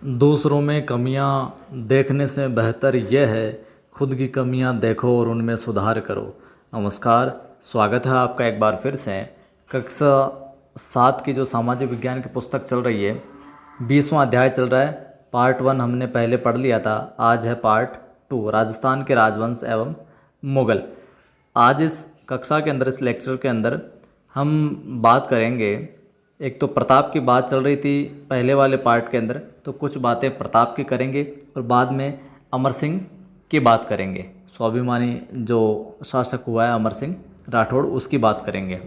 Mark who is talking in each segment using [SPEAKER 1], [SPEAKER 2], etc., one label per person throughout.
[SPEAKER 1] दूसरों में कमियां देखने से बेहतर यह है खुद की कमियां देखो और उनमें सुधार करो। नमस्कार, स्वागत है आपका एक बार फिर से। कक्षा 7 की जो सामाजिक विज्ञान की पुस्तक चल रही है, 20वां अध्याय चल रहा है। पार्ट 1 हमने पहले पढ़ लिया था, आज है पार्ट 2, राजस्थान के राजवंश एवं मुगल। आज इस कक्षा के अंदर, इस लेक्चर के अंदर हम बात करेंगे। एक तो प्रताप की बात चल रही थी पहले वाले पार्ट के अंदर, तो कुछ बातें प्रताप की करेंगे और बाद में अमर सिंह की बात करेंगे। स्वाभिमानी जो शासक हुआ है अमर सिंह राठौड़, उसकी बात करेंगे।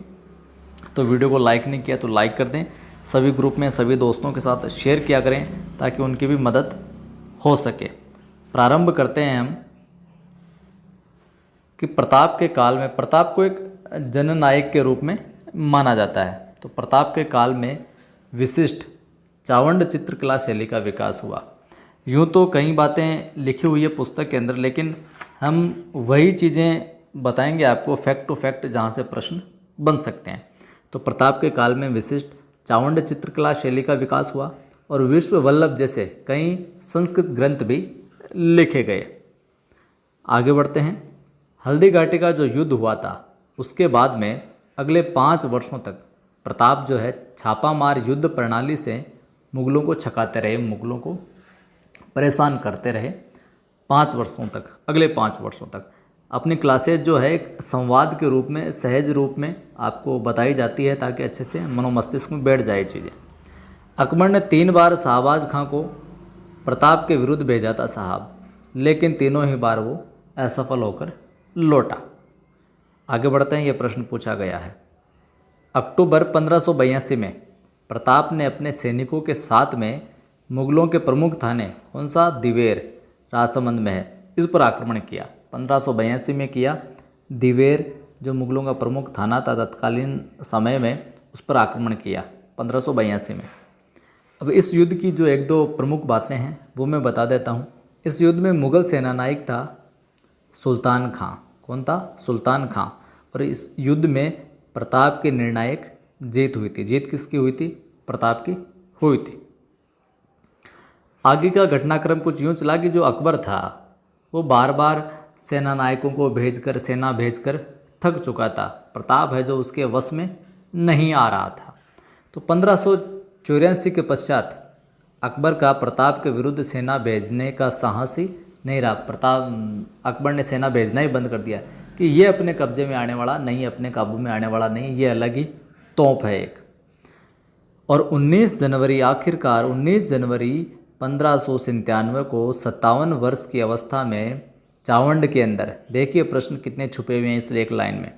[SPEAKER 1] तो वीडियो को लाइक नहीं किया तो लाइक कर दें, सभी ग्रुप में सभी दोस्तों के साथ शेयर किया करें ताकि उनकी भी मदद हो सके। प्रारंभ करते हैं हम कि प्रताप के काल में, प्रताप को एक जननायक के रूप में माना जाता है। तो प्रताप के काल में विशिष्ट चावंड चित्रकला शैली का विकास हुआ। यूँ तो कई बातें लिखी हुई है पुस्तक के अंदर, लेकिन हम वही चीज़ें बताएंगे आपको फैक्ट टू फैक्ट जहाँ से प्रश्न बन सकते हैं। तो प्रताप के काल में विशिष्ट चावंड चित्रकला शैली का विकास हुआ और विश्व वल्लभ जैसे कई संस्कृत ग्रंथ भी लिखे गए। आगे बढ़ते हैं। हल्दी घाटी का जो युद्ध हुआ था, उसके बाद में अगले 5 वर्षों तक प्रताप जो है छापामार युद्ध प्रणाली से मुगलों को छकाते रहे, मुगलों को परेशान करते रहे 5 वर्षों तक, अगले 5 वर्षों तक। अपनी क्लासेज जो है एक संवाद के रूप में, सहज रूप में आपको बताई जाती है ताकि अच्छे से मनोमस्तिष्क में बैठ जाए चीज़ें। अकबर ने 3 बार शाहबाज खां को प्रताप के विरुद्ध भेजा था साहब, लेकिन तीनों ही बार वो असफल होकर लौटा। आगे बढ़ते हैं। ये प्रश्न पूछा गया है, अक्टूबर 1582 में प्रताप ने अपने सैनिकों के साथ में मुगलों के प्रमुख थाने, कौन सा, दिवेर, राजसमंद में है, इस पर आक्रमण किया। 1582 में किया। दिवेर जो मुगलों का प्रमुख थाना था तत्कालीन समय में, उस पर आक्रमण किया 1582 में। अब इस युद्ध की जो 1-2 प्रमुख बातें हैं वो मैं बता देता हूँ। इस युद्ध में मुगल सेनानायक था सुल्तान खां। कौन था? सुल्तान खां। और इस युद्ध में प्रताप की निर्णायक जीत हुई थी। जीत किसकी हुई थी? प्रताप की हुई थी। आगे का घटनाक्रम कुछ यूँ चला कि जो अकबर था वो बार बार सेना नायकों को भेजकर, सेना भेजकर थक चुका था। प्रताप है जो उसके वश में नहीं आ रहा था। तो 1584 के पश्चात अकबर का प्रताप के विरुद्ध सेना भेजने का साहस ही नहीं रहा। अकबर ने सेना भेजना ही बंद कर दिया कि ये अपने कब्जे में आने वाला नहीं, अपने काबू में आने वाला नहीं, ये अलग ही तोप है एक। और 19 जनवरी, आखिरकार 19 जनवरी 1597 को 57 वर्ष की अवस्था में चावंड के अंदर, देखिए प्रश्न कितने छुपे हुए हैं इस एक लाइन में।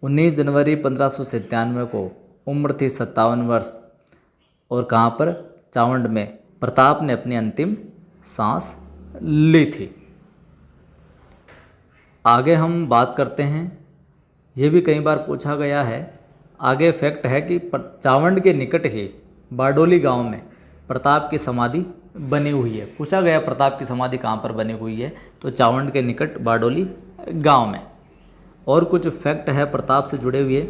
[SPEAKER 1] 19 जनवरी 1597 को उम्र थी 57 वर्ष, और कहाँ पर? चावंड में प्रताप ने अपनी अंतिम सांस ली थी। आगे हम बात करते हैं, ये भी कई बार पूछा गया है। आगे फैक्ट है कि चावंड के निकट ही बारडोली गांव में प्रताप की समाधि बनी हुई है। पूछा गया प्रताप की समाधि कहाँ पर बनी हुई है, तो चावंड के निकट बारडोली गांव में। और कुछ फैक्ट है प्रताप से जुड़े हुए।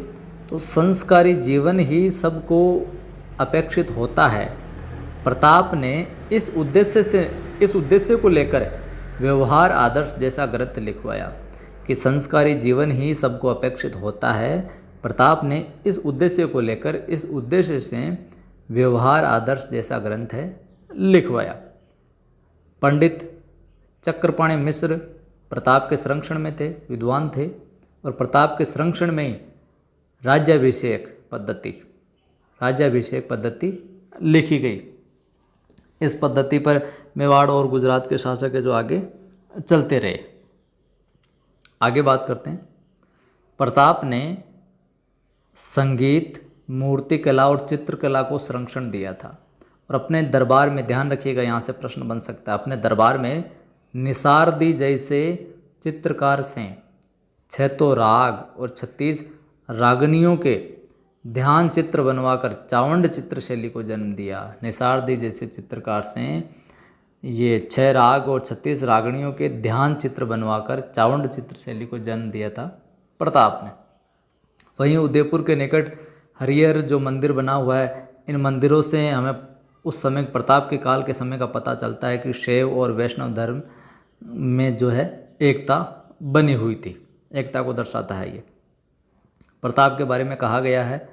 [SPEAKER 1] तो संस्कारी जीवन ही सबको अपेक्षित होता है। प्रताप ने इस उद्देश्य को लेकर व्यवहार आदर्श जैसा ग्रंथ लिखवाया कि संस्कारी जीवन ही सबको अपेक्षित होता है। प्रताप ने इस उद्देश्य को लेकर, इस उद्देश्य से व्यवहार आदर्श जैसा ग्रंथ है लिखवाया। पंडित चक्रपाणि मिश्र प्रताप के संरक्षण में थे, विद्वान थे, और प्रताप के संरक्षण में ही राज्याभिषेक पद्धति लिखी गई। इस पद्धति पर मेवाड़ और गुजरात के शासक है जो आगे चलते रहे। आगे बात करते हैं। प्रताप ने संगीत, मूर्तिकला और चित्रकला को संरक्षण दिया था। और अपने दरबार में, ध्यान रखिएगा यहाँ से प्रश्न बन सकता है, अपने दरबार में निसारदी जैसे चित्रकार से 6 राग और 36 रागनियों के ध्यान चित्र बनवाकर चावंड चित्र शैली को जन्म दिया। निसारदी जैसे चित्रकार से ये 6 राग और 36 रागनियों के ध्यान चित्र बनवाकर चावंड चित्र शैली को जन्म दिया था प्रताप ने। वहीं उदयपुर के निकट हरिहर जो मंदिर बना हुआ है, इन मंदिरों से हमें उस समय प्रताप के काल के समय का पता चलता है कि शैव और वैष्णव धर्म में जो है एकता बनी हुई थी, एकता को दर्शाता है ये। प्रताप के बारे में कहा गया है,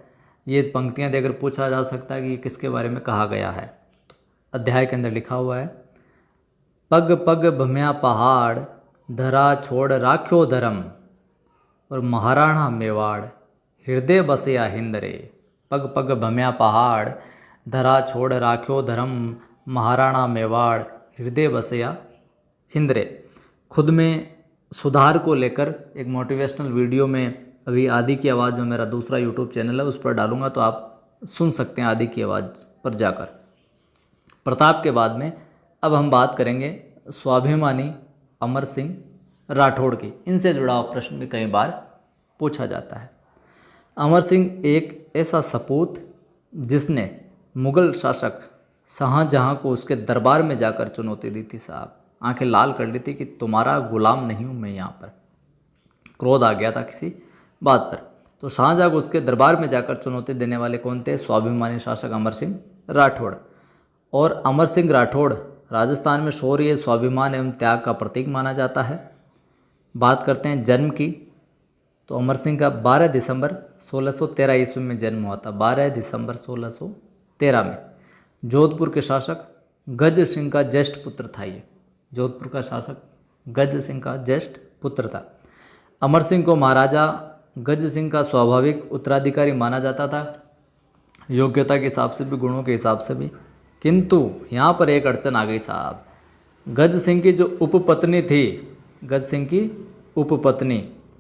[SPEAKER 1] ये पंक्तियां देकर पूछा जा सकता है कि ये किसके बारे में कहा गया है। तो अध्याय के अंदर लिखा हुआ है, पग पग भम्या पहाड़, धरा छोड़ राख्यो धर्म, और महाराणा मेवाड़, हृदय बसया हिंद रे। पग पग भम्या पहाड़, धरा छोड़ राख्यो धर्म, महाराणा मेवाड़, हृदय बसया हिंद रे। खुद में सुधार को लेकर एक मोटिवेशनल वीडियो में अभी आदि की आवाज़, जो मेरा दूसरा यूट्यूब चैनल है, उस पर डालूंगा, तो आप सुन सकते हैं आदि की आवाज़ पर जाकर। प्रताप के बाद में अब हम बात करेंगे स्वाभिमानी अमर सिंह राठौड़ की। इनसे जुड़ा हुआ प्रश्न भी कई बार पूछा जाता है। अमर सिंह एक ऐसा सपूत जिसने मुग़ल शासक शाहजहाँ को उसके दरबार में जाकर चुनौती दी थी साहब, आंखें लाल कर ली थी कि तुम्हारा गुलाम नहीं हूँ मैं यहाँ पर। क्रोध आ गया था किसी बात पर, तो शाहजहाँ को उसके दरबार में जाकर चुनौती देने वाले कौन थे? स्वाभिमानी शासक अमर सिंह राठौड़। और अमर सिंह राठौड़ राजस्थान में शौर्य, स्वाभिमान एवं त्याग का प्रतीक माना जाता है। बात करते हैं जन्म की, तो अमर सिंह का 12 दिसंबर 1613 ईस्वी में जन्म हुआ था। 12 दिसंबर 1613 में जोधपुर के शासक गज सिंह का ज्येष्ठ पुत्र था ये। जोधपुर का शासक गज सिंह का ज्येष्ठ पुत्र था। अमर सिंह को महाराजा गज सिंह का स्वाभाविक उत्तराधिकारी माना जाता था, योग्यता के हिसाब से भी, गुणों के हिसाब से भी। किंतु यहाँ पर एक अड़चन आ गई साहब। गज सिंह की जो उपपत्नी थी, गज सिंह की उपपत्नी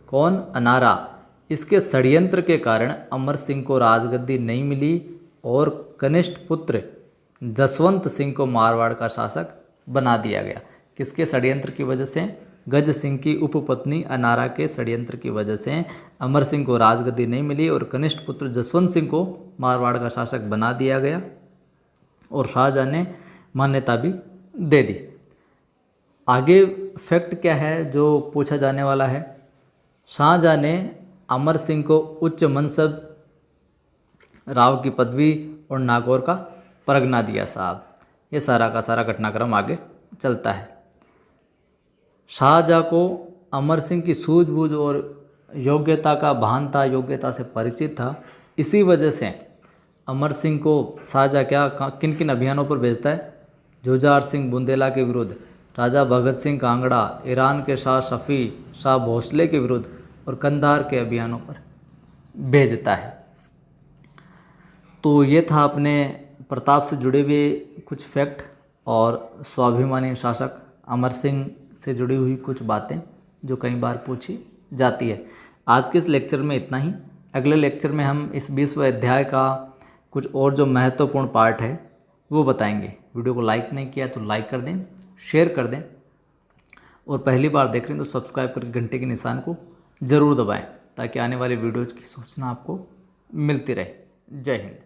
[SPEAKER 1] कौन? अनारा। इसके षड्यंत्र के कारण अमर सिंह को राजगद्दी नहीं मिली और कनिष्ठ पुत्र जसवंत सिंह को मारवाड़ का शासक बना दिया गया। किसके षड्यंत्र की वजह से? गज सिंह की उपपत्नी अनारा के षड्यंत्र की वजह से अमर सिंह को राजगद्दी नहीं मिली और कनिष्ठ पुत्र जसवंत सिंह को मारवाड़ का शासक बना दिया गया, और शाहजहाँ ने मान्यता भी दे दी। आगे फैक्ट क्या है जो पूछा जाने वाला है? शाहजहाँ ने अमर सिंह को उच्च मनसब, राव की पदवी और नागौर का परगना दिया साहब। ये सारा का सारा घटनाक्रम आगे चलता है। शाहजहाँ को अमर सिंह की सूझबूझ और योग्यता का भान था, योग्यता से परिचित था। इसी वजह से अमर सिंह को शाहजहाँ क्या किन किन अभियानों पर भेजता है? जुझार सिंह बुंदेला के विरुद्ध, राजा भगत सिंह कांगड़ा, ईरान के शाह शफी शाह भोसले के विरुद्ध और कंधार के अभियानों पर भेजता है। तो ये था अपने प्रताप से जुड़े हुए कुछ फैक्ट और स्वाभिमानी शासक अमर सिंह से जुड़ी हुई कुछ बातें जो कई बार पूछी जाती है। आज के इस लेक्चर में इतना ही। अगले लेक्चर में हम इस 20वें अध्याय का कुछ और जो महत्वपूर्ण पार्ट है वो बताएंगे। वीडियो को लाइक नहीं किया तो लाइक कर दें, शेयर कर दें, और पहली बार देख रहे हैं तो सब्सक्राइब करके घंटे के निशान को ज़रूर दबाएं ताकि आने वाले वीडियोज़ की सूचना आपको मिलती रहे। जय हिंद।